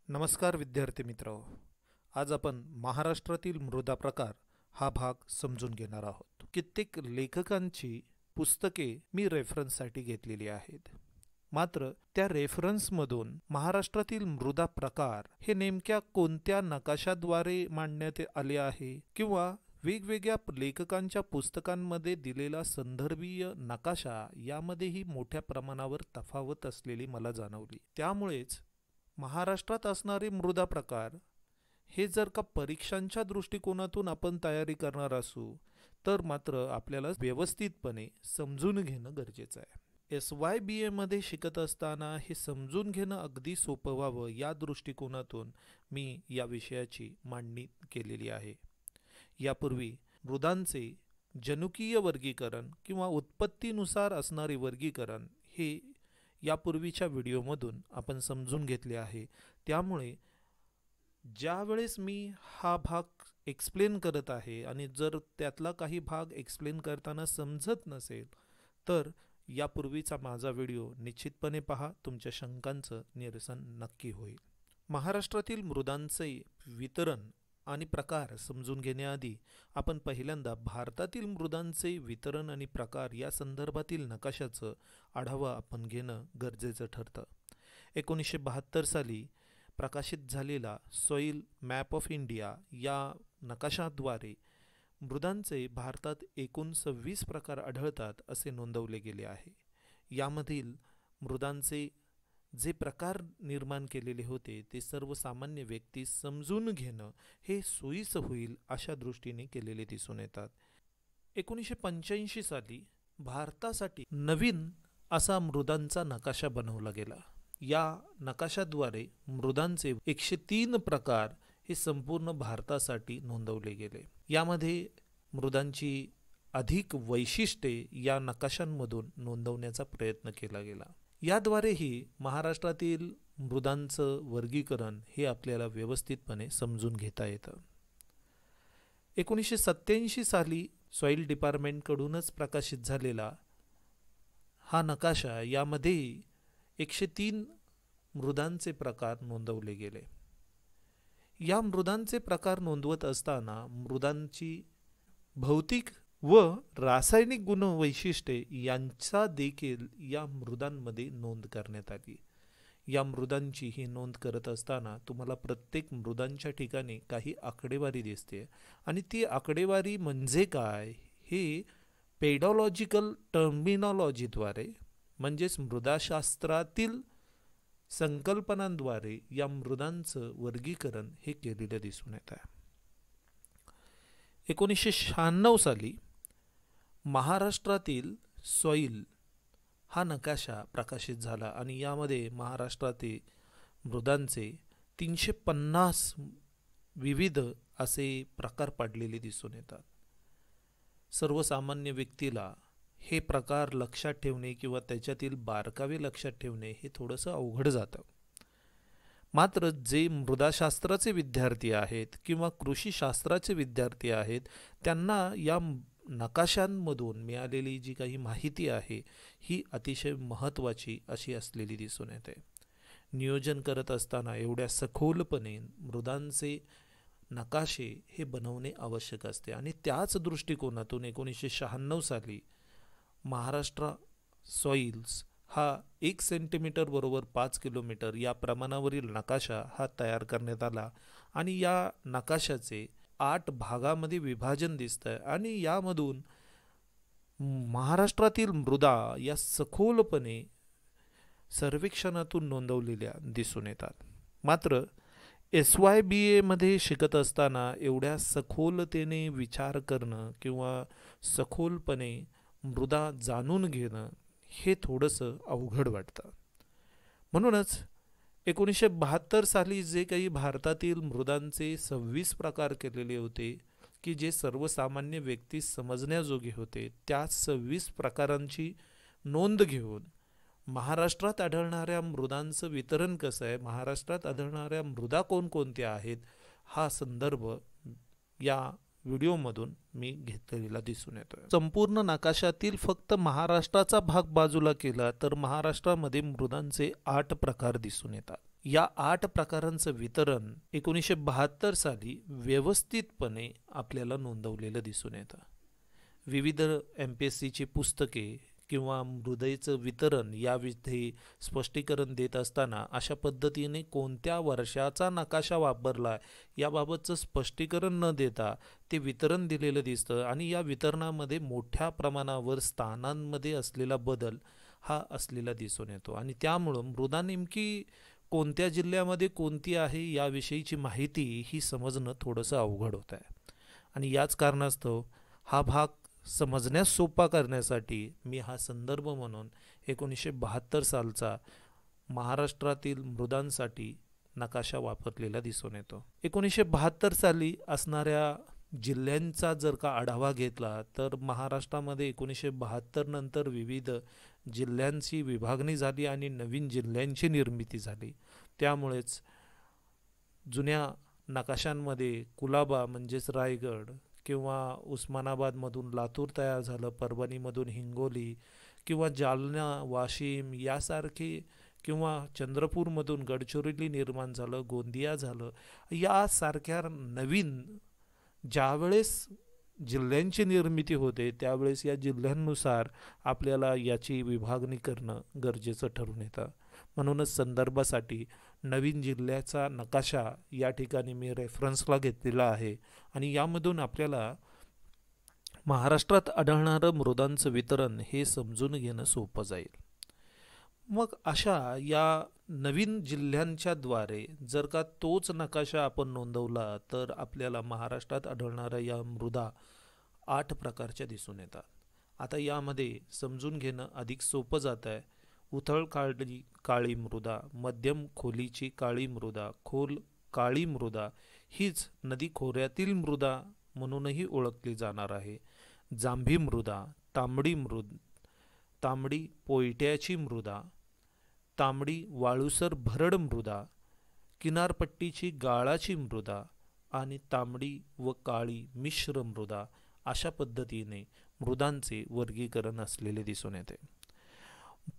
नमस्कार विद्यार्थी मित्र. आज आपण महाराष्ट्रातील मृदा प्रकार हा भाग समजून घेणार आहोत. कित्येक लेखकांची पुस्तके मी रेफरन्ससाठी घेतलेली आहेत. मात्र त्या रेफरन्समधून महाराष्ट्रातील मृदा प्रकार हे नेमक्या कोणत्या नकाशाद्वारे मांडण्यात आले आहे किंवा वेगवेगळ्या लेखकांच्या पुस्तकांमध्ये दिलेला संदर्भीय नकाशा यामध्येही मोठ्या प्रमाणावर तफावत असलेली मला जाणवली. त्यामुळेच महाराष्ट्रात असणारे मृदा प्रकार हे जर का परीक्षांच्या दृष्टिकोनातून आपण तयारी करणार असू तर मात्र आपल्याला व्यवस्थितपणे समजून घेणं गरजेचं आहे. SYBA शिकत असताना हे समजून घेणं अगदी सोपं व्हावं या दृष्टिकोनातून मी या विषयाची मांडणी केलेली आहे. यापूर्वी मृदांचे जनुकीय वर्गीकरण किंवा उत्पत्तीनुसार असणारे वर्गीकरण हे यापूर्वीच्या व्हिडिओमधून आपण समजून घेतले आहे. त्यामुळे ज्या वेळेस मी हा भाग एक्सप्लेन करत आहे आणि जर त्यातला काही भाग एक्सप्लेन करताना समजत नसेल तर यापूर्वीचा माझा व्हिडिओ निश्चितपणे पहा, तुमच्या शंकांचं निरसन नक्की होईल. महाराष्ट्रातील मृदांचे वितरण आणि प्रकार समजून घेण्याआधी आपण पहिल्यांदा भारतातील मृदांचे वितरण आणि प्रकार या संदर्भातील नकाशाचं आढावा आपण घेणं गरजेचं ठरतं. 1972 साली प्रकाशित झालेला सॉइल मॅप ऑफ इंडिया या नकाशाद्वारे मृदांचे भारतात एकूण 26 प्रकार आढळतात असे नोंदवले गेले आहे. यामधील मृदांचे जे प्रकार निर्माण केलेले होते ते सर्वसामान्य व्यक्ती समजून घेणं हे सोयीचं होईल अशा दृष्टीने केलेले दिसून येतात. 1985 साली भारतासाठी नवीन असा मृदांचा नकाशा बनवला गेला. या नकाशाद्वारे मृदांचे 103 प्रकार हे संपूर्ण भारतासाठी नोंदवले गेले. यामध्ये मृदांची अधिक वैशिष्ट्ये या नकाशांमधून नोंदवण्याचा प्रयत्न केला गेला. याद्वारेही महाराष्ट्रातील मृदांचं वर्गीकरण हे आपल्याला व्यवस्थितपणे समजून घेता येतं. 1987 साली सॉइल डिपार्टमेंटकडूनच प्रकाशित झालेला हा नकाशा यामध्ये 103 मृदांचे प्रकार नोंदवले गेले. या मृदांचे प्रकार नोंदवत असताना मृदांची भौतिक व रासायनिक गुणवैशिष्ट्ये यांचा देखील या मृदांमध्ये नोंद करण्यात आली. या मृदांची ही नोंद करत असताना तुम्हाला प्रत्येक मृदांच्या ठिकाणी काही आकडेवारी दिसते आणि ती आकडेवारी म्हणजे काय हे पेडॉलॉजिकल टर्मिनॉलॉजीद्वारे म्हणजेच मृदाशास्त्रातील संकल्पनांद्वारे या मृदांचं वर्गीकरण हे केलेलं दिसून येत आहे. 1996 साली महाराष्ट्रातील सॉइल हा नकाशा प्रकाशित झाला आणि यामध्ये महाराष्ट्रातील मृदांचे 350 विविध असे प्रकार पाडलेले दिसून येतात. सर्वसामान्य व्यक्तीला हे प्रकार लक्षात ठेवणे किंवा त्याच्यातील बारकावे लक्षात ठेवणे हे थोडंसं अवघड जातं. मात्र जे मृदाशास्त्राचे विद्यार्थी आहेत किंवा कृषीशास्त्राचे विद्यार्थी आहेत त्यांना या नकाशांमधून मिळालेली जी काही माहिती आहे ही अतिशय महत्त्वाची अशी असलेली दिसून येते. नियोजन करत असताना एवढ्या सखोलपणे मृदांचे नकाशे हे बनवणे आवश्यक असते आणि त्याच दृष्टिकोनातून 1996 साली महाराष्ट्र सॉइल्स हा 1 सेंटीमीटर बरोबर 5 किलोमीटर या प्रमाणावरील नकाशा हा तयार करण्यात आला आणि या नकाशाचे 8 भागामध्ये विभाजन दिसतंय आणि यामधून महाराष्ट्रातील मृदा या सखोलपणे सर्वेक्षणातून नोंदवलेल्या दिसून येतात. मात्र SYBA शिकत असताना एवढ्या सखोलतेने विचार करणं किंवा सखोलपणे मृदा जाणून घेणं हे थोडंसं अवघड वाटतं. म्हणूनच 1972 साली जे काही भारतातील मृदांचे 26 प्रकार केलेले होते की जे सर्वसामान्य व्यक्ती समजण्याजोगे होते, त्या 26 प्रकारांची नोंद घेऊन महाराष्ट्रात आढळणाऱ्या मृदांचं वितरण कसं आहे, महाराष्ट्रात आढळणाऱ्या मृदा कोणकोणत्या आहेत हा संदर्भ या व्हिडिओमधून मी घेतलेला दिसून येतोय. संपूर्ण नकाशातील फक्त महाराष्ट्राचा भाग बाजूला केला तर महाराष्ट्रामध्ये मृदांचे 8 प्रकार दिसून येतात. या 8 प्रकारांचं वितरण 1972 साली व्यवस्थितपणे आपल्याला नोंदवलेलं दिसून येतं. विविध MPSCची पुस्तके किंवा मृदेचं वितरण याविषयी स्पष्टीकरण देत असताना अशा पद्धतीने कोणत्या वर्षाचा नकाशा वापरला याबाबतचं स्पष्टीकरण न देता ते वितरण दिलेलं दिसतं आणि या वितरणामध्ये मोठ्या प्रमाणावर स्थानांमध्ये असलेला बदल हा असलेला दिसून येतो आणि त्यामुळं मृदा नेमकी कोणत्या जिल्ह्यामध्ये कोणती आहे याविषयीची माहिती ही समजणं थोडंसं अवघड होत आहे. आणि याच कारणास्तव हा भाग समजण्यास सोपा करण्यासाठी मी हा संदर्भ म्हणून 1972 सालचा महाराष्ट्रातील मृदांसाठी नकाशा वापरलेला दिसून येतो. 1972 साली असणाऱ्या जिल्ह्यांचा जर का आढावा घेतला तर महाराष्ट्रामध्ये 1972 नंतर विविध जिल्ह्यांची विभागणी झाली आणि नवीन जिल्ह्यांची निर्मिती झाली. त्यामुळेच जुन्या नकाशांमध्ये कुलाबा म्हणजेच रायगड किंवा उस्मानाबादमधून लातूर तयार झालं, परभणीमधून हिंगोली किंवा जालना वाशिम यासारखे किंवा चंद्रपूरमधून गडचिरोली निर्माण झालं, गोंदिया झालं. यासारख्या नवीन ज्यावेळेस जिल्ह्यांची निर्मिती होते त्यावेळेस या जिल्ह्यांनुसार आपल्याला याची विभागणी करणं गरजेचं ठरून येतं. म्हणूनच संदर्भासाठी नवीन जिल्ह्याचा नकाशा या ठिकाणी मी रेफरन्सला घेतलेला आहे आणि यामधून आपल्याला महाराष्ट्रात आढळणारं मृदांचं वितरण हे समजून घेणं सोपं जाईल. मग अशा या नवीन जिल्ह्यांच्या द्वारे जर का तोच नकाशा आपण नोंदवला तर आपल्याला महाराष्ट्रात आढळणाऱ्या या मृदा 8 प्रकारच्या दिसून येतात. आता यामध्ये समजून घेणं अधिक सोपं जात आहे. उथळ काळी मृदा, मध्यम खोलीची काळी मृदा, खोल काळी मृदा हीच नदी खोऱ्यातील मृदा म्हणूनही ओळखली जाणार आहे. जांभी मृदा, तांबडी पोयट्याची मृदा, तांबडी वाळूसर भरड मृदा, किनारपट्टीची गाळाची मृदा आणि तांबडी व काळी मिश्र मृदा अशा पद्धतीने मृदांचे वर्गीकरण असलेले दिसून येते.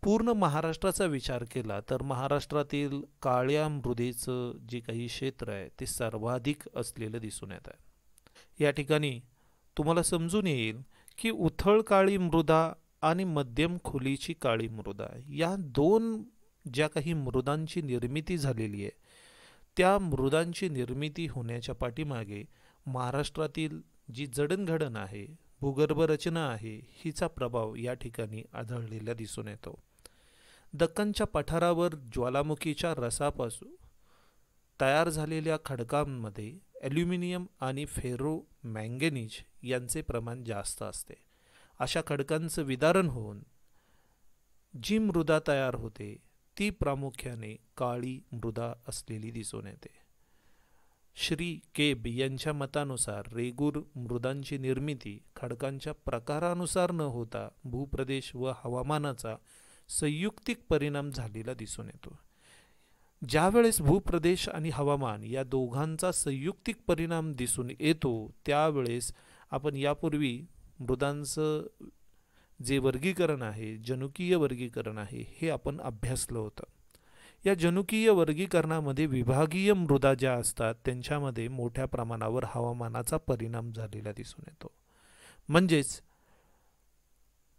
पूर्ण महाराष्ट्राचा विचार केला तर महाराष्ट्रातील काळ्या मृदेचं जे काही क्षेत्र आहे ते सर्वाधिक असलेलं दिसून येत आहे. या ठिकाणी तुम्हाला समजून येईल की उथळ काळी मृदा आणि मध्यम खोलीची काळी मृदा या 2 ज्या काही मृदांची निर्मिती झालेली आहे त्या मृदांची निर्मिती होण्याच्या पाठीमागे महाराष्ट्रातील जी जडणघडण आहे, भूगर्भ रचना आहे हिचा प्रभाव या ठिकाणी आढळलेला दिसून येतो. दक्खनच्या पठारावर ज्वालामुखीच्या रसापासून तयार झालेल्या खडकांमध्ये ॲल्युमिनियम आणि फेरो मँगनीज यांचे प्रमाण जास्त असते. अशा खडकांचं विदारण होऊन जी मृदा तयार होते ती प्रामुख्याने काळी मृदा असलेली दिसून येते. श्री केब यांच्या मतानुसार रेगूर मृदांची निर्मिती खडकांच्या प्रकारानुसार न होता भूप्रदेश व हवामानाचा संयुक्तिक परिणाम झालेला दिसून येतो. ज्यावेळेस भूप्रदेश आणि हवामान या दोघांचा संयुक्तिक परिणाम दिसून येतो त्यावेळेस आपण यापूर्वी मृदांचं जे वर्गीकरण आहे, जनुकीय वर्गीकरण आहे हे आपण अभ्यासलं होतं. या जनुकीय वर्गीकरणामध्ये विभागीय मृदा ज्या असतात त्यांच्यामध्ये मोठ्या प्रमाणावर हवामानाचा परिणाम झालेला दिसून येतो. म्हणजेच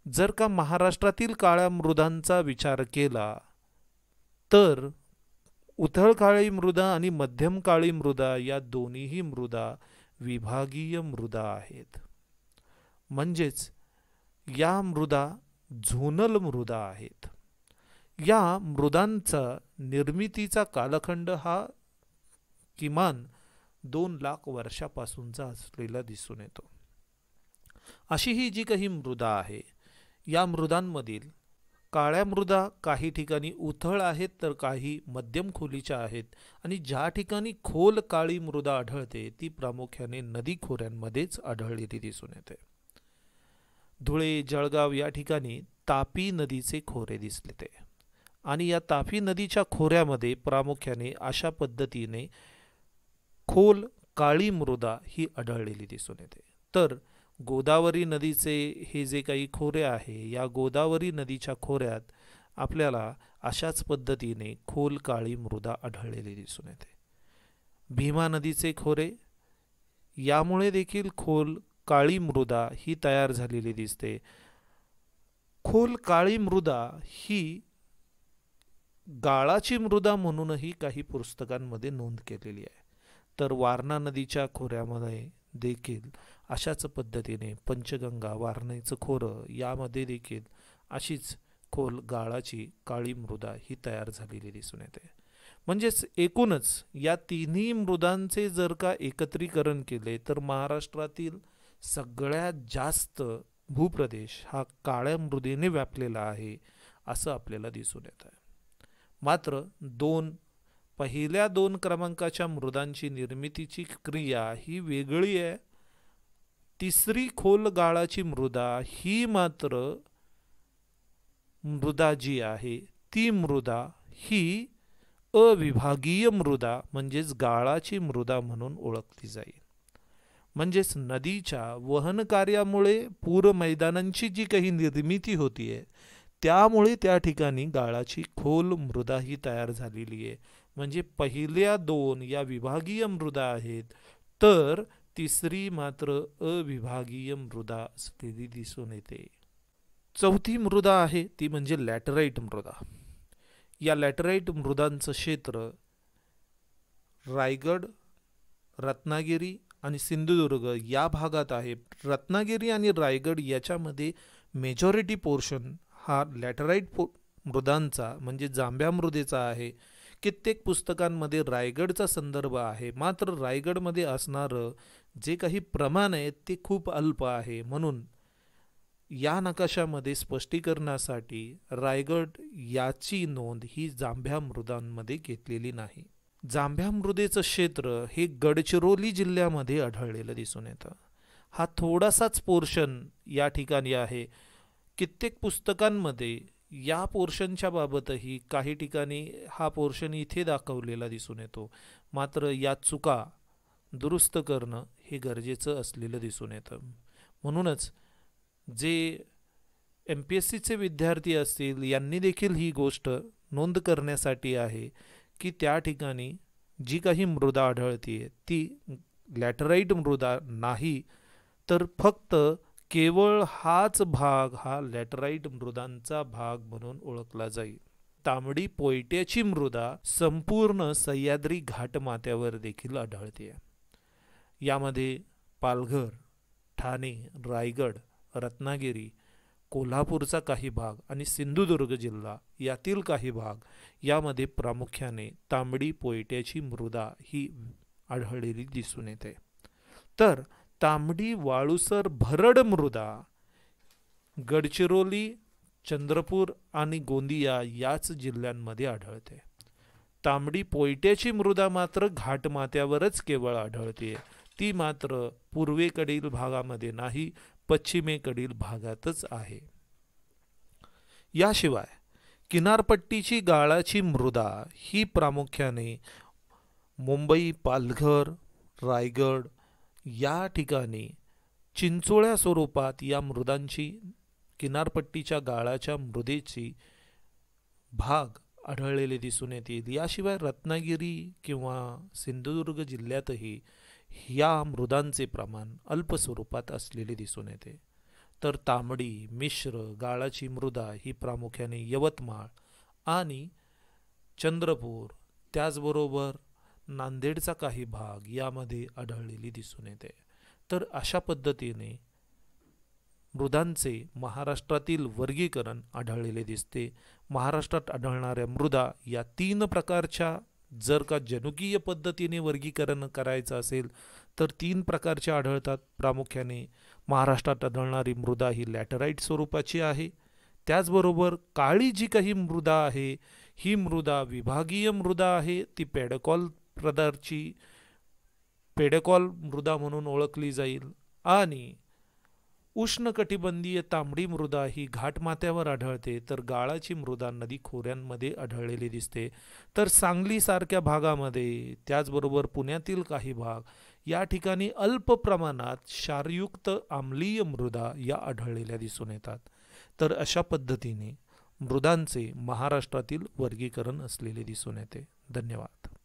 जर का महाराष्ट्रातील काळ्या मृदांचा विचार केला तर उथळ काळी मृदा आणि मध्यम काळी मृदा या दोन्हीही मृदा विभागीय मृदा आहेत. म्हणजेच या मृदा झोनल मृदा आहेत. या मृदांचा निर्मितीचा कालखंड हा किमान 2 लाख वर्षापासूनचा असलेला दिसून येतो. अशी ही जी काही मृदा आहे या मृदांमधील काळ्या मृदा काही ठिकाणी उथळ आहेत तर काही मध्यम खोलीच्या आहेत आणि ज्या ठिकाणी खोल काळी मृदा आढळते ती प्रामुख्याने नदी खोऱ्यांमध्येच आढळलेली दिसून येते. धुळे, जळगाव या ठिकाणी तापी नदीचे खोरे दिसले ते आणि या तापी नदीच्या खोऱ्यामध्ये प्रामुख्याने अशा पद्धतीने खोल काळी मृदा ही आढळलेली दिसून येते. तर गोदावरी नदीचे हे जे काही खोरे आहे या गोदावरी नदीच्या खोऱ्यात आपल्याला अशाच पद्धतीने खोल काळी मृदा आढळलेली दिसून येते. भीमा नदीचे खोरे, यामुळे देखील खोल काळी मृदा ही तयार झालेली दिसते. खोल काळी मृदा ही गाळाची मृदा म्हणूनही काही पुस्तकांमध्ये नोंद केलेली आहे. तर वारणा नदीच्या खोऱ्यामध्ये देखील अशाच पद्धतीने पंचगंगा, वारणेचं खोरं यामध्ये देखील अशीच खोल गाळाची काळी मृदा ही तयार झालेली दिसून येते. म्हणजेच एकूणच या तिन्ही मृदांचे जर का एकत्रीकरण केले तर महाराष्ट्रातील सगळ्यात जास्त भूप्रदेश हा काळ्या मृदेने व्यापलेला आहे असं आपल्याला दिसून येत आहे. मात्र पहिल्या 2 क्रमांकाच्या मृदांची निर्मितीची क्रिया ही वेगळी आहे. तिसरी खोल गाळाची मृदा ही मात्र मृदा जी आहे ती मृदा ही अविभागीय मृदा म्हणजेच गाळाची मृदा म्हणून ओळखली जाईल. म्हणजेच नदीच्या वहन कार्यामुळे पूर मैदानांची जी काही निर्मिती होतीये त्यामुळे त्या ठिकाणी गाळाची खोल मृदा ही तयार झालेली आहे. म्हणजे पहिल्या 2 या विभागीय मृदा आहेत, तर तिसरी मात्र अविभागीय मृदा असलेली दिसून येते. चौथी मृदा आहे ती म्हणजे लॅटराइट मृदा. या लॅटराइट मृदांचं क्षेत्र रायगड, रत्नागिरी आणि सिंधुदुर्ग या भागात आहे. रत्नागिरी आणि रायगड याच्यामध्ये मेजॉरिटी पोर्शन हा लॅटराइट मृदांचा म्हणजे जांभ्या मृदेचा आहे. कित्येक पुस्तकांमध्ये रायगडचा संदर्भ आहे, मात्र रायगडमध्ये असणारं जे काही प्रमाण आहे ते खूप अल्प आहे. म्हणून या नकाशामध्ये स्पष्टीकरणासाठी रायगड याची नोंद ही जांभ्या मृदांमध्ये घेतलेली नाही. जांभ्या मृदेचं क्षेत्र हे गडचिरोली जिल्ह्यामध्ये आढळलेलं दिसून येतं. हा थोडासाच पोर्शन या ठिकाणी आहे. कित्येक पुस्तकांमध्ये या पोर्शनच्या बाबतही काही ठिकाणी हा पोर्शन इथे दाखवलेला दिसून येतो, मात्र या चुका दुरुस्त करणं हे गरजेचं असलेलं दिसून येतं. म्हणूनच जे MPSCचे विद्यार्थी असतील यांनी देखील ही गोष्ट नोंद करण्यासाठी आहे की त्या ठिकाणी जी काही मृदा आढळते ती लॅटराइट मृदा नाही, तर फक्त केवळ हाच भाग हा लॅटराइट मृदांचा भाग म्हणून ओळखला जाईल. तांबडी पोयट्याची मृदा संपूर्ण सह्याद्री घाटमाथ्यावर देखील आढळते. यामध्ये पालघर, ठाणे, रायगड, रत्नागिरी, कोल्हापूरचा काही भाग आणि सिंधुदुर्ग जिल्हा यातील काही भाग यामध्ये प्रामुख्याने तांबडी पोयट्याची मृदा ही आढळलेली दिसून येते. तर तांबडी वाळूसर भरड मृदा गडचिरोली, चंद्रपूर आणि गोंदिया याच जिल्ह्यांमध्ये आढळते. तांबडी पोयट्याची मृदा मात्र घाटमाथ्यावरच केवळ आढळते. ती मात्र पूर्वेकडील भागामध्ये नाही, पश्चिमेकडील भागातच आहे. याशिवाय किनारपट्टीची गाळाची मृदा ही प्रामुख्याने मुंबई, पालघर, रायगड या ठिकाणी चिंचोळ्या स्वरूपात या मृदांची किनारपट्टीच्या गाळाच्या मृदेची भाग आढळलेले दिसून येतील. याशिवाय रत्नागिरी किंवा सिंधुदुर्ग जिल्ह्यातही या मृदांचे प्रमाण अल्प स्वरूपात असलेले दिसून येते. तर तांबडी मिश्र गाळाची मृदा ही प्रामुख्याने यवतमाळ आणि चंद्रपूर त्याचबरोबर नांदेडचा काही भाग यामध्ये आढळलेली दिसून येते. तर अशा पद्धतीने मृदांचे महाराष्ट्रातील वर्गीकरण आढळलेले दिसते. महाराष्ट्रात आढळणाऱ्या मृदा या 3 प्रकारच्या जर का जनुकीय पद्धतीने वर्गीकरण करायचं असेल तर 3 प्रकारच्या आढळतात. प्रामुख्याने महाराष्ट्रात आढळणारी मृदा ही लॅटराइट स्वरूपाची आहे. त्याचबरोबर काळी जी काही मृदा आहे ही मृदा विभागीय मृदा आहे. ती पेडकॉल मृदा म्हणून ओळखली जाईल. आणि उष्णकटिबंधीय तांबडी मृदा ही घाटमाथ्यावर आढळते, तर गाळाची मृदा नदी खोऱ्यांमध्ये आढळलेली दिसते. तर सांगलीसारख्या भागामध्ये त्याचबरोबर पुण्यातील काही भाग या ठिकाणी अल्प प्रमाणात क्षारयुक्त आम्लीय मृदा या आढळलेल्या दिसून येतात. तर अशा पद्धतीने मृदांचे महाराष्ट्रातील वर्गीकरण असलेले दिसून येते. धन्यवाद.